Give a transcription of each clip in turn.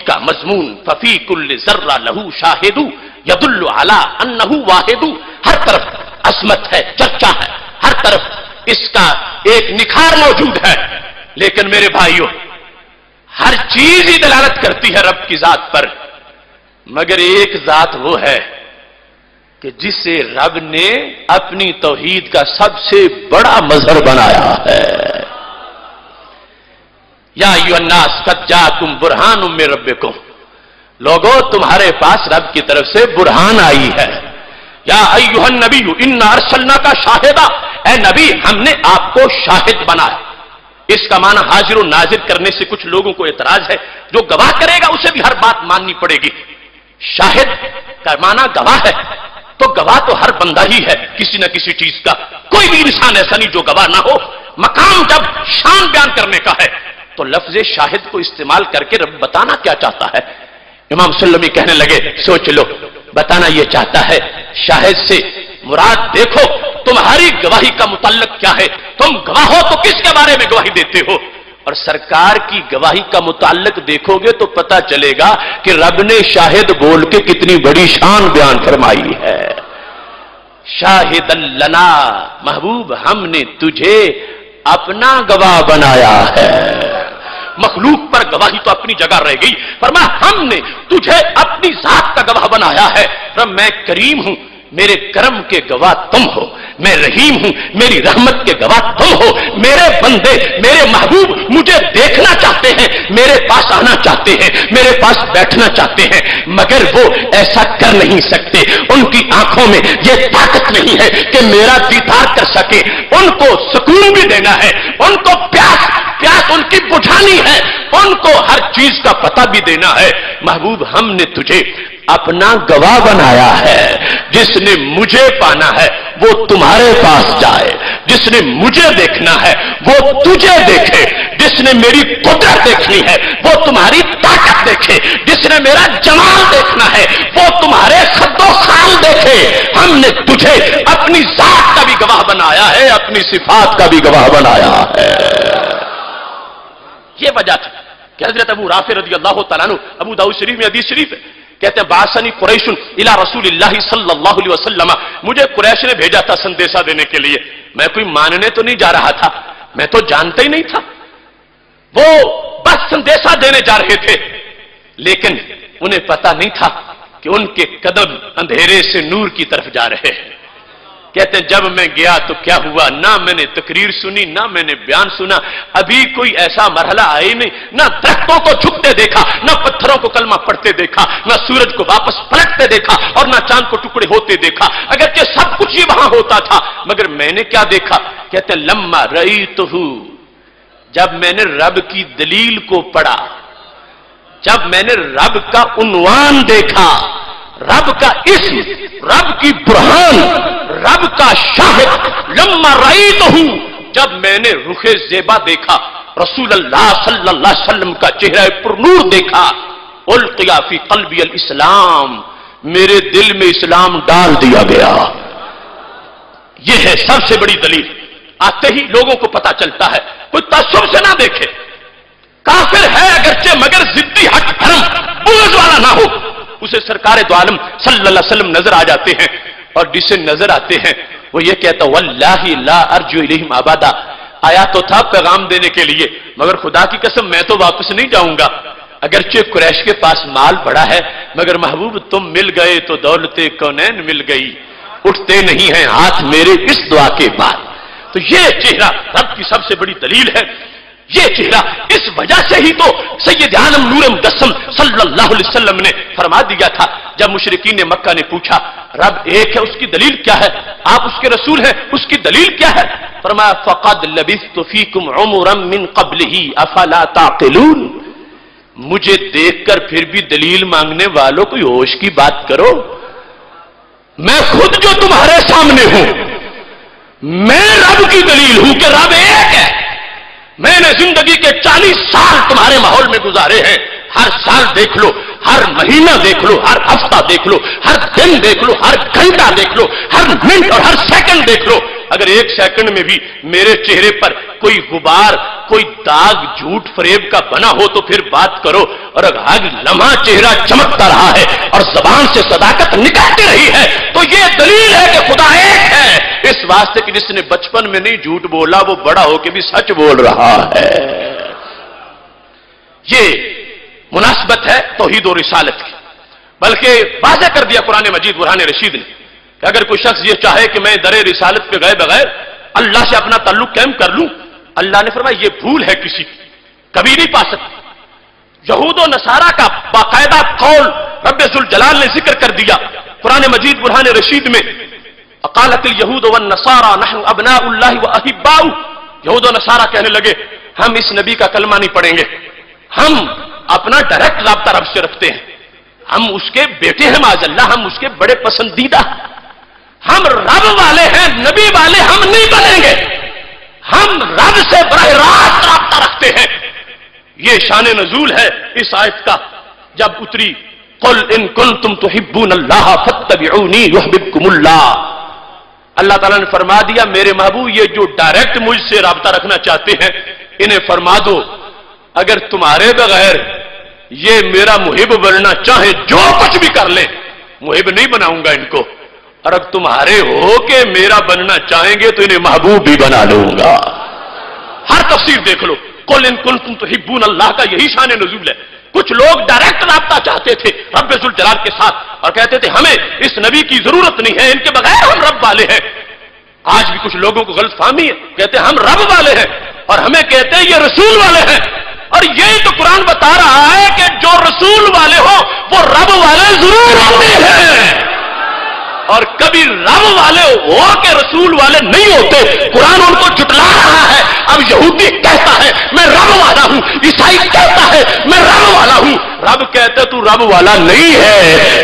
کا مضمون ففی کل ذرہ لہو شاہد یدل علی انہ واحد، ہر طرف عظمت ہے، چرچا ہے، ہر طرف اس کا ایک نکھار موجود ہے، لیکن میرے بھائیوں ہر چیز ہی دلالت کرتی ہے رب کی ذات پر، مگر ایک ذات وہ ہے کہ جسے رب نے اپنی توحید کا سب سے بڑا مظہر بنایا ہے۔ یا ایھا الناس قد جاءکم برہان من ربکم، لوگو تمہارے پاس رب کی طرف سے برہان آئی ہے۔ یا ایھا النبی انا ارسلناک شاہدا، اے نبی ہم نے آپ کو شاہد بنایا۔ اس کا معنی حاضر و ناظر کرنے سے کچھ لوگوں کو اعتراض ہے، جو گواہ کرے گا اسے بھی ہر بات ماننی پڑے گی۔ شاہد کا معنی گواہ ہے، تو گواہ تو ہر بندہ ہی ہے کسی نہ کسی چیز کا، کوئی بھی انسان ایسا نہیں جو گواہ نہ ہو۔ مقام جب شان بیان کرنے کا ہے تو لفظ شاہد کو استعمال کر کے رب بتانا کیا چاہتا ہے؟ امام سلمی کہنے لگے سوچ لو، بتانا یہ چاہتا ہے شاہد سے مراد دیکھو تمہاری گواہی کا متعلق کیا ہے، تم گواہ ہو تو کس کے بارے میں گواہی دیتے ہو، اور سرکار کی گواہی کا متعلق دیکھو گے تو پتا چلے گا کہ رب نے شاہد بول کے کتنی بڑی شان بیان فرمائی ہے۔ شاہد لنا، محبوب ہم نے تجھے اپنا گواہ بنایا ہے۔ مخلوق پر گواہی تو اپنی جگہ رہ گئی، فرمایا ہم نے تجھے اپنی ذات کا گواہ بنایا ہے۔ میں کریم ہوں، میرے کرم کے گواہ تم ہو، میں رحیم ہوں، میری رحمت کے گواہ تم ہو۔ میرے بندے، میرے محبوب مجھے دیکھنا چاہتے ہیں، میرے پاس آنا چاہتے ہیں، میرے پاس بیٹھنا چاہتے ہیں، مگر وہ ایسا کر نہیں سکتے، ان کی آنکھوں میں یہ طاقت نہیں ہے کہ میرا دیدار کر سکے۔ ان کو سکون بھی دینا ہے، ان کو پیاس ان کی بجھانی ہے، ان کو ہر چیز کا پتہ بھی دینا ہے۔ محبوب ہم نے تجھے اپنا گواہ بنایا ہے، جس نے مجھے پانا ہے وہ تمہارے پاس جائے، جس نے مجھے دیکھنا ہے وہ تجھے دیکھے، جس نے میری قدرت دیکھنی ہے وہ تمہاری طاقت دیکھے، جس نے میرا جمال دیکھنا ہے وہ تمہارے خد و خال دیکھے۔ ہم نے تجھے اپنی ذات کا بھی گواہ بنایا ہے، اپنی صفات کا بھی گواہ بنایا ہے۔ یہ وجہ تھی کہ حضرت ابو رافع رضی اللہ تعالیٰ عنہ، ابو داؤد شریف میں حدیث شریف ہے، کہتے ہیں بعثنی قریش الی رسول اللہ صلی اللہ علیہ وسلم، مجھے قریش نے بھیجا تھا سندیشہ دینے کے لیے، میں کوئی ماننے تو نہیں جا رہا تھا، میں تو جانتا ہی نہیں تھا، وہ بس سندیشہ دینے جا رہے تھے، لیکن انہیں پتا نہیں تھا کہ ان کے قدم اندھیرے سے نور کی طرف جا رہے ہیں۔ کہتے ہیں جب میں گیا تو کیا ہوا، نہ میں نے تقریر سنی، نہ میں نے بیان سنا، ابھی کوئی ایسا مرحلہ آئی نہیں، نہ درختوں کو جھکتے دیکھا، نہ پتھروں کو کلمہ پڑھتے دیکھا، نہ سورج کو واپس پلٹتے دیکھا، اور نہ چاند کو ٹکڑے ہوتے دیکھا، اگرچہ سب کچھ یہ وہاں ہوتا تھا، مگر میں نے کیا دیکھا؟ کہتے ہیں لما رأیتہ، جب میں نے رب کی دلیل کو پڑھا، جب میں نے رب کا عنوان دیکھا، رب کا اسم، رب کی برہان، رب کا شاہد، لما رأیتہ، جب میں نے رخ زیبا دیکھا، رسول اللہ صلی اللہ علیہ وسلم کا چہرہ پر نور دیکھا، القیا فی قلبی الاسلام، میرے دل میں اسلام ڈال دیا گیا۔ یہ ہے سب سے بڑی دلیل، آتے ہی لوگوں کو پتا چلتا ہے، کوئی تعصب سے نہ دیکھے، کافر ہے اگرچہ مگر ضدی ہٹ دھرم بغض والا نہ ہو، اسے سرکار دو عالم صلی اللہ علیہ وسلم نظر آ جاتے ہیں، اور جسے نظر آتے ہیں وہ یہ کہتا واللہ لا ارجو الیہم ابدا، آیا تو تھا پیغام دینے کے لیے، مگر خدا کی قسم میں تو واپس نہیں جاؤں گا، اگرچہ قریش کے پاس مال بڑا ہے، مگر محبوب تم مل گئے تو دولت کونین مل گئی، اٹھتے نہیں ہیں ہاتھ میرے اس دعا کے بعد۔ تو یہ چہرہ رب کی سب سے بڑی دلیل ہے، یہ چہرہ اس وجہ سے ہی تو سید عالم نور مجسم صلی اللہ علیہ وسلم نے فرما دیا تھا، جب مشرکین مکہ نے پوچھا رب ایک ہے اس کی دلیل کیا ہے، آپ اس کے رسول ہیں اس کی دلیل کیا ہے، فرمایا فقد لبثت فیکم عمرا من قبلہ افلا تعقلون، مجھے دیکھ کر پھر بھی دلیل مانگنے والوں کوئی ہوش کی بات کرو، میں خود جو تمہارے سامنے ہوں میں رب کی دلیل ہوں کہ رب ایک ہے۔ میں نے زندگی کے 40 سال تمہارے ماحول میں گزارے ہیں، ہر سال دیکھ لو، ہر مہینہ دیکھ لو، ہر ہفتہ دیکھ لو، ہر دن دیکھ لو، ہر گھنٹہ دیکھ لو، ہر منٹ اور ہر سیکنڈ دیکھ لو، اگر ایک سیکنڈ میں بھی میرے چہرے پر کوئی غبار، کوئی داغ جھوٹ فریب کا بنا ہو تو پھر بات کرو، اور اگر ہر لمحہ چہرہ چمکتا رہا ہے اور زبان سے صداقت نکلتی رہی ہے تو یہ دلیل ہے کہ خدا ایک ہے، اس واسطے کہ جس نے بچپن میں نہیں جھوٹ بولا وہ بڑا ہو کے بھی سچ بول رہا ہے۔ یہ مناسبت ہے توحید و رسالت کی، بلکہ واضح کر دیا قرآن مجید برہان رشید نے کہ اگر کوئی شخص یہ چاہے کہ میں در رسالت پہ گئے بغیر اللہ سے اپنا تعلق قائم کر لوں، اللہ نے فرمایا یہ بھول ہے کسی کی، کبھی نہیں پا سکتی۔ یہود و نصارہ کا باقاعدہ قول رب ذوالجلال نے ذکر کر دیا قرآن مجید برہان رشید میں، قالت الیہود والنصارى نحن ابناء اللہ واحباؤہ، یہود و نصارہ کہنے لگے ہم اس نبی کا کلمہ نہیں پڑھیں گے، ہم اپنا ڈائریکٹ رابطہ رب سے رکھتے ہیں، ہم اس کے بیٹے ہیں معاذ اللہ، ہم اس کے بڑے پسندیدہ، ہم رب والے ہیں، نبی والے ہم نہیں بنیں گے، ہم رب سے براہ راست رابطہ رکھتے ہیں۔ یہ شان نزول ہے اس آیت کا جب اتری، قل ان کنتم تحبون اللہ فاتبعونی یحببکم اللہ۔ اللہ تعالیٰ نے فرما دیا میرے محبوب یہ جو ڈائریکٹ مجھ سے رابطہ رکھنا چاہتے ہیں انہیں فرما دو اگر تمہارے بغیر یہ میرا محب بننا چاہیں جو کچھ بھی کر لیں محب نہیں بناؤں گا ان کو، اور اگر تمہارے ہو کہ میرا بننا چاہیں گے تو انہیں محبوب بھی بنا لوں گا۔ ہر تفسیر دیکھ لو، قل ان کنتم تحبون اللہ کا یہی شان نزول ہے۔ کچھ لوگ ڈائریکٹ رابطہ چاہتے تھے رب ذوالجلال کے ساتھ اور کہتے تھے ہمیں اس نبی کی ضرورت نہیں ہے، ان کے بغیر ہم رب والے ہیں۔ آج بھی کچھ لوگوں کو غلط فہمی ہے، کہتے ہیں ہم رب والے ہیں اور ہمیں کہتے ہیں یہ رسول والے ہیں، اور یہی تو قرآن بتا رہا ہے کہ جو رسول والے ہو وہ رب والے ضرور ہوتے ہیں، اور کبھی رب والے ہو کے رسول والے نہیں ہوتے۔ قرآن ان کو جھٹلا رہا ہے۔ اب یہودی کہتا ہے میں رب والا ہوں، عیسائی کہتا ہے میں رب والا ہوں، رب کہتے تو رب والا نہیں ہے،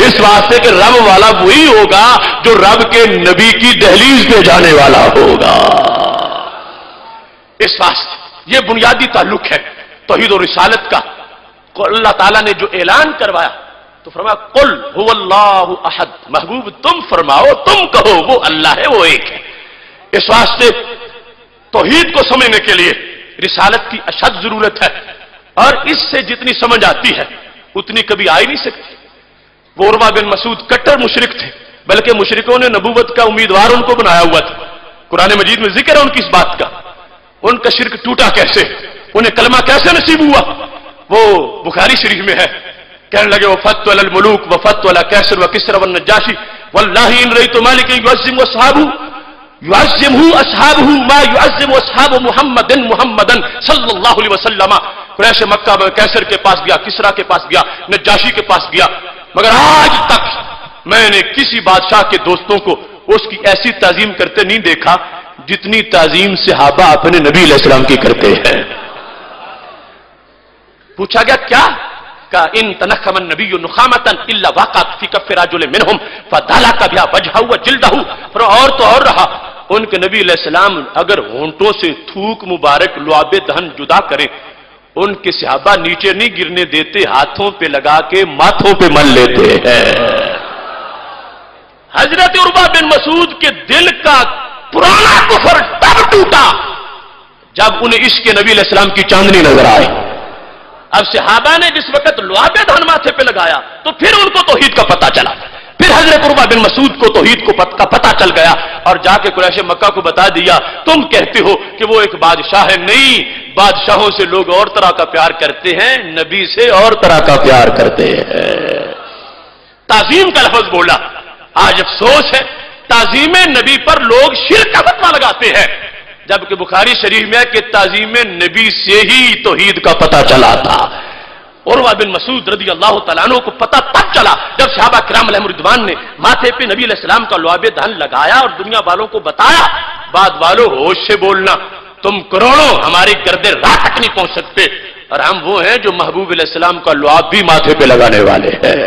اس واسطے کہ رب والا وہی ہوگا جو رب کے نبی کی دہلیز پہ جانے والا ہوگا۔ اس واسطے یہ بنیادی تعلق ہے توحید و رسالت کا۔ اللہ تعالیٰ نے جو اعلان کروایا تو فرمایا قل هو اللہ احد، محبوب تم فرماؤ، تم کہو وہ اللہ ہے، وہ ایک ہے۔ اس واسطے توحید کو سمجھنے کے لیے رسالت کی اشد ضرورت ہے، اور اس سے جتنی سمجھ آتی ہے اتنی کبھی آ ہی نہیں سکتی۔ وہ عروہ بن مسعود کٹر مشرک تھے، بلکہ مشرکوں نے نبوت کا امیدوار ان کو بنایا ہوا تھا۔ قرآن مجید میں ذکر ہے ان کی اس بات کا، ان کا شرک ٹوٹا کیسے، انہیں کلمہ کیسے نصیب ہوا۔ وہ بخاری شریف میں ہے، کہنے لگے وفدت علی الملوک وفدت علی کیسر وکسرى والنجاشی واللہ ان رأیت مالکا یعظم اصحابہ ما یعظم اصحاب محمدا صلی اللہ علیہ وسلم۔ قریش مکہ میں کیسر کے پاس گیا، کسرا کے پاس گیا، نجاشی کے پاس گیا، مگر آج تک میں نے کسی بادشاہ کے دوستوں کو اس کی ایسی تعظیم کرتے نہیں دیکھا جتنی تعظیم صحابہ اپنے نبی علیہ السلام کی کرتے ہیں۔ پوچھا گیا کیا؟ کہا ان تنخم النبی نخامتا الا وقعت فی کف رجل منہم فدلک بها وجهه وجلده۔ اور تو اور رہا، ان کے نبی علیہ السلام اگر ہونٹوں سے تھوک مبارک لعاب دہن جدا کریں ان کے صحابہ نیچے نہیں گرنے دیتے، ہاتھوں پہ لگا کے ماتھوں پہ مل لیتے ہیں۔ حضرت عروہ بن مسعود کے دل کا پرانا کفر تب ٹوٹا جب انہیں عشق نبی علیہ السلام کی چاندنی نظر آئی۔ اب صحابہ نے جس وقت لعاب دہن ماتھے پہ لگایا تو پھر ان کو توحید کا پتہ چلا، پھر حضرت عروہ بن مسعود کو توحید کا پتہ چل گیا اور جا کے قریش مکہ کو بتا دیا تم کہتے ہو کہ وہ ایک بادشاہ ہے، نہیں، بادشاہوں سے لوگ اور طرح کا پیار کرتے ہیں، نبی سے اور طرح کا پیار کرتے ہیں۔ تعظیم کا لفظ بولا، آج افسوس ہے تعظیم نبی پر لوگ شرک کا فتویٰ لگاتے ہیں، جبکہ بخاری شریف میں ہے کہ تعظیم نبی سے ہی توحید کا پتہ چلا تھا۔ عروہ بن مسعود رضی اللہ تعالیٰ عنہ کو پتہ تب چلا جب صحابہ کرام علیہم رضوان نے ماتھے پہ نبی علیہ السلام کا لعاب دہن لگایا اور دنیا والوں کو بتایا۔ بعد والوں ہوش سے بولنا، تم کروڑوں ہماری گرد راہ تک نہیں پہنچ سکتے، اور ہم وہ ہیں جو محبوب علیہ السلام کا لعاب بھی ماتھے پہ لگانے والے ہیں۔